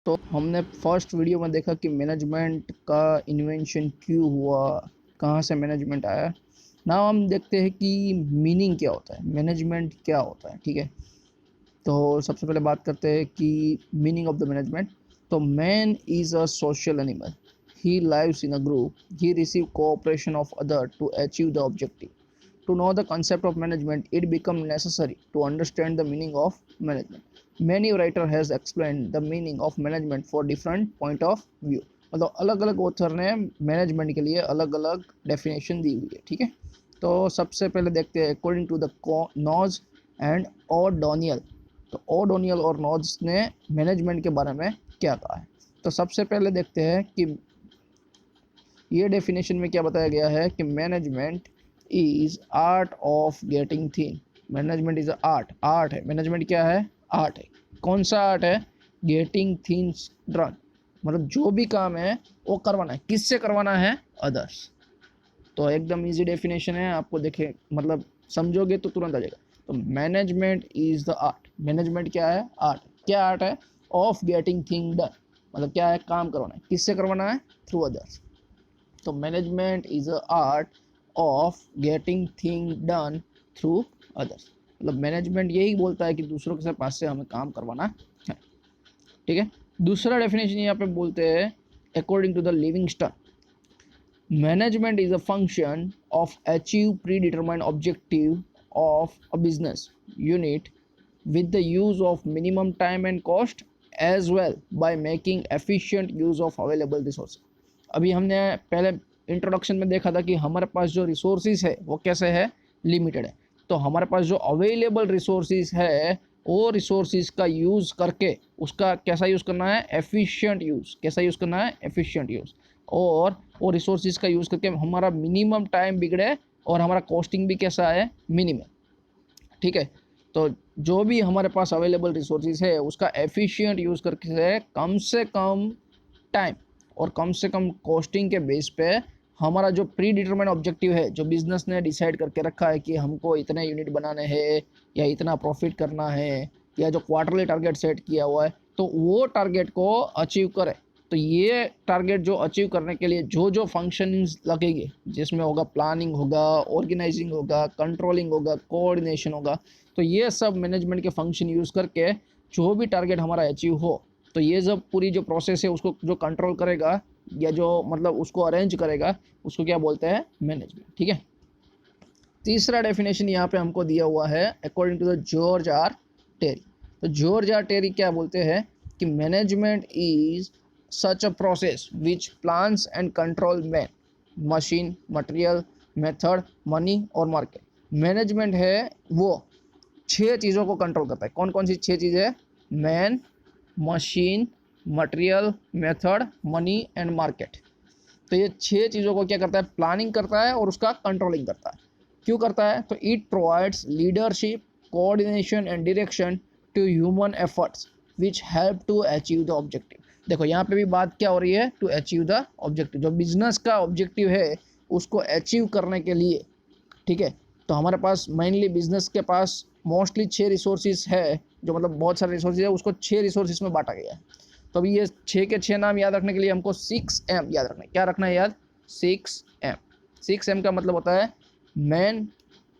तो हमने first video में देखा कि मैनेजमेंट का इन्वेंशन क्यों हुआ, कहाँ से मैनेजमेंट आया। नाउ हम देखते हैं कि मीनिंग क्या होता है, मैनेजमेंट क्या होता है। ठीक है, तो सबसे पहले बात करते हैं कि मीनिंग ऑफ द मैनेजमेंट। तो man is a social animal, he lives in a group, he receive cooperation of other to achieve the objective. To know the concept of management, it becomes necessary to understand the meaning of management. Many writer has explained the meaning of management for different point of view. मतलब अलग अलग author ने management के लिए अलग अलग definition दी हुई है। ठीक है, तो सबसे पहले देखते हैं अकॉर्डिंग टू द नॉज एंड ओडोनियल। तो ओडोनियल और नॉज ने मैनेजमेंट के बारे में क्या कहा है। तो सबसे पहले देखते हैं कि ये डेफिनेशन में क्या बताया गया है कि management is art of getting thing. Management is art है। मैनेजमेंट क्या है? आर्ट है। कौन सा आर्ट है? गेटिंग थिंग्स डन, मतलब जो भी काम है वो करवाना है। किससे करवाना है? अदर्स। तो एकदम इजी डेफिनेशन है, आपको देखे मतलब समझोगे तो तुरंत आ जाएगा। तो management is the art. Management क्या है? आर्ट। क्या आर्ट है? ऑफ गेटिंग थिंग डन, मतलब क्या है? काम करवाना है। किससे करवाना है? Through others. तो management is a art of getting thing done through others. मतलब मैनेजमेंट यही बोलता है कि दूसरों के पास से हमें काम करवाना है। ठीक है, दूसरा डेफिनेशन यहाँ पे बोलते हैं according to the Livingston, management is a function of achieve predetermined objective of a business unit with the use of minimum time and cost as well by making efficient use of available resources। अभी हमने पहले introduction में देखा था कि हमारे पास जो resources है वो कैसे है? लिमिटेड है। तो हमारे पास जो अवेलेबल रिसोर्सेज है वो रिसोर्सेज का यूज़ करके उसका कैसा यूज़ करना है? Efficient use. कैसा यूज़ करना है? Efficient use. और वो रिसोर्सेज का यूज़ करके हमारा मिनिमम टाइम बिगड़े और हमारा कॉस्टिंग भी कैसा है? मिनिमम। ठीक है, तो जो भी हमारे पास अवेलेबल रिसोर्सेज है उसका एफिशिएंट यूज़ करके कम से कम टाइम और कम से कम कॉस्टिंग के बेस पे हमारा जो प्री डिटरमाइंड ऑब्जेक्टिव है, जो बिजनेस ने डिसाइड करके रखा है कि हमको इतने यूनिट बनाने हैं या इतना प्रॉफिट करना है या जो क्वार्टरली टारगेट सेट किया हुआ है, तो वो टारगेट को अचीव करे। तो ये टारगेट जो अचीव करने के लिए जो जो फंक्शंस लगेंगे, जिसमें होगा प्लानिंग, होगा ऑर्गेनाइजिंग, होगा कंट्रोलिंग, होगा कोऑर्डिनेशन होगा, तो ये सब मैनेजमेंट के फंक्शन यूज़ करके जो भी टारगेट हमारा अचीव हो, तो ये जब पूरी जो प्रोसेस है उसको जो कंट्रोल करेगा या जो मतलब उसको अरेंज करेगा उसको क्या बोलते हैं? मैनेजमेंट। ठीक है, तीसरा डेफिनेशन यहाँ पे हमको दिया हुआ है according to the George R Terry. तो जॉर्ज आर टेरी क्या बोलते हैं कि management is such a process which plans and control man, machine, material, method, money और मार्केट। मैनेजमेंट है वो 6 चीज़ों को कंट्रोल करता है। कौन कौन सी 6 चीज़ें? Man, machine, material, method, money and market. तो ये 6 चीज़ों को क्या करता है? प्लानिंग करता है और उसका कंट्रोलिंग करता है। क्यों करता है? तो it provides leadership, coordination and direction to human efforts which help to achieve the objective. देखो यहाँ पे भी बात क्या हो रही है? To achieve the objective. जो बिजनेस का ऑब्जेक्टिव है उसको अचीव करने के लिए, ठीक है, तो हमारे पास मेनली बिजनेस के पास मोस्टली 6 रिसोर्सेज है, जो मतलब बहुत सारे रिसोर्सेज है, उसको 6 रिसोर्सेज में बांटा गया है। तो अभी ये 6 के 6 नाम याद रखने के लिए हमको 6M याद रखना है। क्या रखना है याद? 6M। 6M का मतलब होता है man,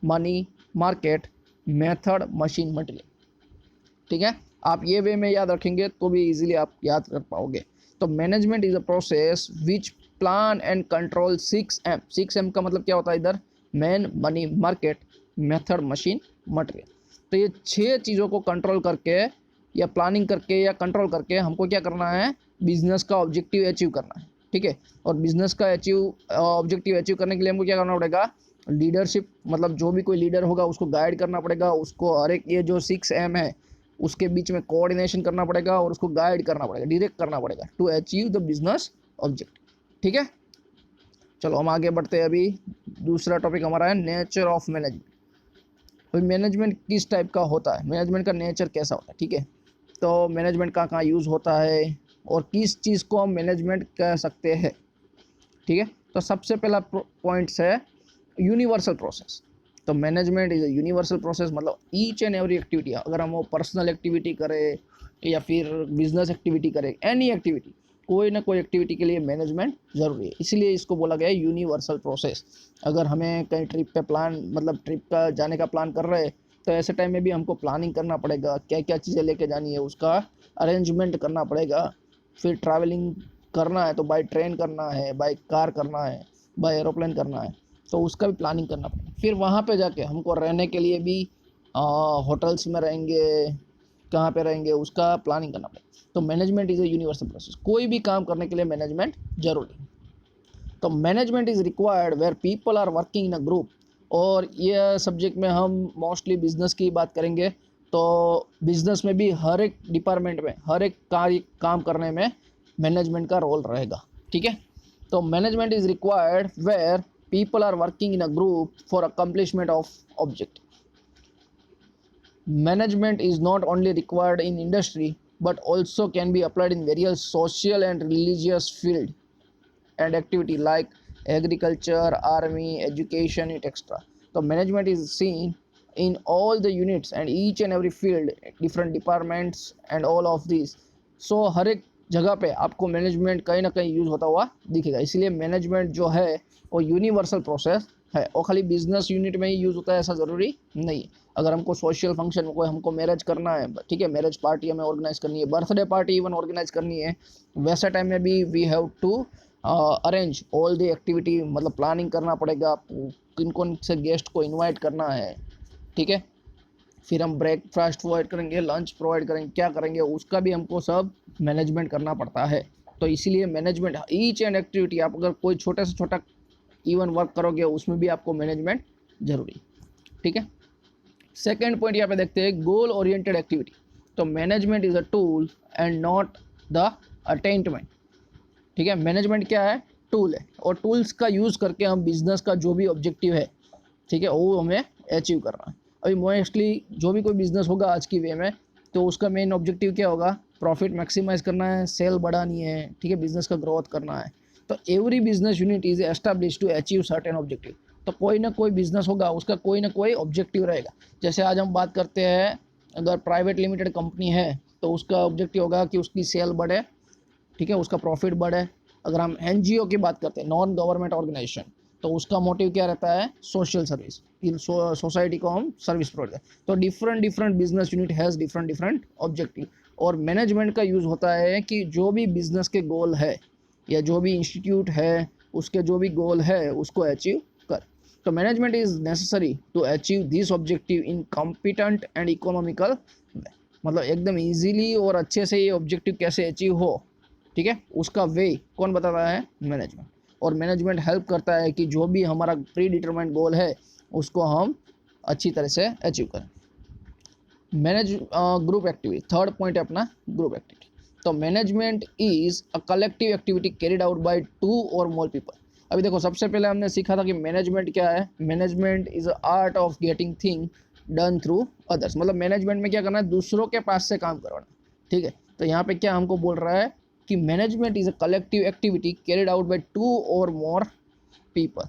money, market, method, machine, material. ठीक है, आप ये वे में याद रखेंगे तो भी इजीली आप याद कर पाओगे। तो management is a process which plan and control 6M। 6M का मतलब क्या होता है इधर? Man, money, market, method, machine, material. तो ये 6 चीज़ों को कंट्रोल करके या प्लानिंग करके या कंट्रोल करके हमको क्या करना है? बिजनेस का ऑब्जेक्टिव अचीव करना है। ठीक है, और बिजनेस का ऑब्जेक्टिव अचीव करने के लिए हमको क्या करना पड़ेगा? लीडरशिप, मतलब जो भी कोई लीडर होगा उसको गाइड करना पड़ेगा, उसको हर एक ये जो 6M है उसके बीच में कोऑर्डिनेशन करना पड़ेगा और उसको गाइड करना पड़ेगा, डायरेक्ट करना पड़ेगा to achieve the business objective. ठीक है, चलो हम आगे बढ़ते हैं। अभी दूसरा टॉपिक हमारा है नेचर ऑफ मैनेजमेंट। तो मैनेजमेंट किस टाइप का होता है? मैनेजमेंट का नेचर कैसा होता है? ठीक है, तो मैनेजमेंट कहाँ कहाँ यूज़ होता है और किस चीज़ को हम मैनेजमेंट कह सकते हैं? ठीक है, तो सबसे पहला पॉइंट्स है यूनिवर्सल प्रोसेस। तो management is a universal process, मतलब ईच एंड एवरी एक्टिविटी, अगर हम वो पर्सनल एक्टिविटी करें या फिर बिजनेस एक्टिविटी करे, एनी एक्टिविटी, कोई ना कोई एक्टिविटी के लिए मैनेजमेंट ज़रूरी है, इसलिए इसको बोला गया है यूनिवर्सल प्रोसेस। अगर हमें कहीं ट्रिप पे प्लान, मतलब ट्रिप का जाने का प्लान कर रहे हैं, तो ऐसे टाइम में भी हमको प्लानिंग करना पड़ेगा, क्या क्या चीज़ें लेके जानी है उसका अरेंजमेंट करना पड़ेगा। फिर ट्रैवलिंग करना है तो बाय ट्रेन करना है, बाय कार करना है, बाय एरोप्लेन करना है, तो उसका भी प्लानिंग करना पड़ेगा। फिर वहाँ पे जाके हमको रहने के लिए भी होटल्स में रहेंगे, कहाँ पे रहेंगे, उसका प्लानिंग करना पड़ेगा। तो management is a universal process, कोई भी काम करने के लिए मैनेजमेंट जरूरी है। तो management is required where people are working in a group. और ये सब्जेक्ट में हम मोस्टली बिजनेस की बात करेंगे, तो बिजनेस में भी हर एक डिपार्टमेंट में, हर एक काम करने में मैनेजमेंट का रोल रहेगा, ठीक है। तो management is required where people are working in a group for accomplishment of object. Management is not only required in industry but also can be applied in various social and religious field and activity like agriculture, army, education, etc. So management is seen in all the units and each and every field, different departments and all of these. So हर एक जगह पे आपको management कहीं ना कहीं use होता हुआ दिखेगा। इसलिए मैनेजमेंट जो है वो यूनिवर्सल प्रोसेस है, और खाली बिजनेस यूनिट में ही यूज़ होता है ऐसा ज़रूरी नहीं। अगर हमको सोशल फंक्शन में कोई हमको मैरिज करना है, ठीक है, मैरिज पार्टी हमें ऑर्गेनाइज करनी है, बर्थडे पार्टी इवन ऑर्गेनाइज करनी है, वैसे टाइम में भी we have to arrange all the activity, मतलब प्लानिंग करना पड़ेगा, किन कौन से गेस्ट को इनवाइट करना है, ठीक है। फिर हम ब्रेकफास्ट प्रोवाइड करेंगे, लंच प्रोवाइड करेंगे, क्या करेंगे उसका भी हमको सब मैनेजमेंट करना पड़ता है। तो इसीलिए मैनेजमेंट, ईच एंड एक्टिविटी, आप अगर कोई छोटे से छोटा इवन वर्क करोगे उसमें भी आपको मैनेजमेंट जरूरी, ठीक है। सेकेंड पॉइंट यहाँ पे देखते हैं, गोल ओरिएंटेड एक्टिविटी। तो management is a tool and not the attainment, ठीक है। मैनेजमेंट क्या है, टूल है, और टूल्स का यूज़ करके हम बिजनेस का जो भी ऑब्जेक्टिव है, ठीक है, वो हमें अचीव करना है। अभी मोस्टली जो भी कोई बिजनेस होगा आज की वे में, तो उसका मेन ऑब्जेक्टिव क्या होगा, प्रॉफिट मैक्सिमाइज करना है, सेल बढ़ानी है, ठीक है, बिजनेस का ग्रोथ करना है। तो every business unit is establish to achieve certain objective. तो कोई ना कोई बिजनेस होगा, उसका कोई ना कोई ऑब्जेक्टिव रहेगा। जैसे आज हम बात करते हैं, अगर प्राइवेट लिमिटेड कंपनी है तो उसका ऑब्जेक्टिव होगा कि उसकी सेल बढ़े, ठीक है, उसका प्रॉफिट बढ़े। अगर हम एनजीओ की बात करते हैं, नॉन गवर्नमेंट ऑर्गेनाइजेशन, तो उसका मोटिव क्या रहता है, सोशल सर्विस, सोसाइटी को हम सर्विस प्रोवाइड करें। तो different different business unit has different different objective, और मैनेजमेंट का यूज़ होता है कि जो भी बिजनेस के गोल है या जो भी इंस्टीट्यूट है उसके जो भी गोल है उसको अचीव कर। तो management is necessary to achieve this objective in competent and economical way, मतलब एकदम इजीली और अच्छे से ये ऑब्जेक्टिव कैसे अचीव हो, ठीक है, उसका वे कौन बताता है, मैनेजमेंट। और मैनेजमेंट हेल्प करता है कि जो भी हमारा प्री डिटरमाइंड गोल है उसको हम अच्छी तरह से अचीव करें। Manage group activity, third point है अपना ग्रुप एक्टिविटी। तो management is a collective activity carried out by 2 और मोर पीपल। अभी देखो, सबसे पहले हमने सीखा था कि मैनेजमेंट क्या है, management is a art of getting thing done through others. मतलब मैनेजमेंट में क्या करना है, दूसरों के पास से काम करवाना, ठीक है। तो यहाँ पे क्या हमको बोल रहा है कि management is a collective activity carried out by 2 और मोर पीपल।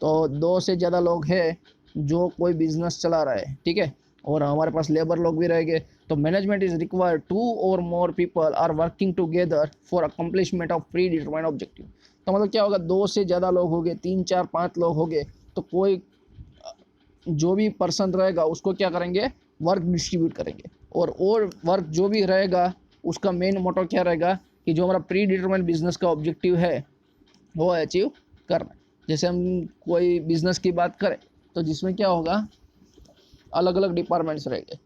तो 2 से ज़्यादा लोग हैं जो कोई बिजनेस चला रहा है, ठीक है, और हमारे पास लेबर लोग भी रहेंगे। तो मैनेजमेंट इज रिक्वायर्ड 2 और more people are working together for accomplishment of predetermined objective. तो मतलब क्या होगा, 2 से ज़्यादा लोग हो गए, 3 4 5 लोग हो गए, तो कोई जो भी पर्सन रहेगा उसको क्या करेंगे, वर्क डिस्ट्रीब्यूट करेंगे, और वर्क जो भी रहेगा उसका मेन मोटो क्या रहेगा कि जो हमारा प्री डिटरमाइंड बिजनेस का ऑब्जेक्टिव है वो अचीव करना। जैसे हम कोई बिजनेस की बात करें तो जिसमें क्या होगा, अलग अलग डिपार्टमेंट्स रहेंगे,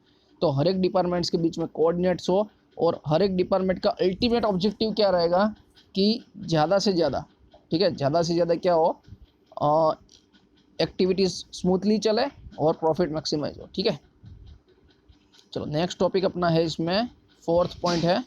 तो हर एक डिपार्टमेंट्स के बीच में कोऑर्डिनेट्स हो, और हर एक डिपार्टमेंट का अल्टीमेट ऑब्जेक्टिव क्या रहेगा कि ज़्यादा से ज़्यादा, ठीक है, ज़्यादा से ज़्यादा क्या हो, एक्टिविटीज़ स्मूथली चले और प्रॉफिट मैक्सिमाइज हो, ठीक है। चलो नेक्स्ट टॉपिक अपना है, इसमें फोर्थ पॉइंट है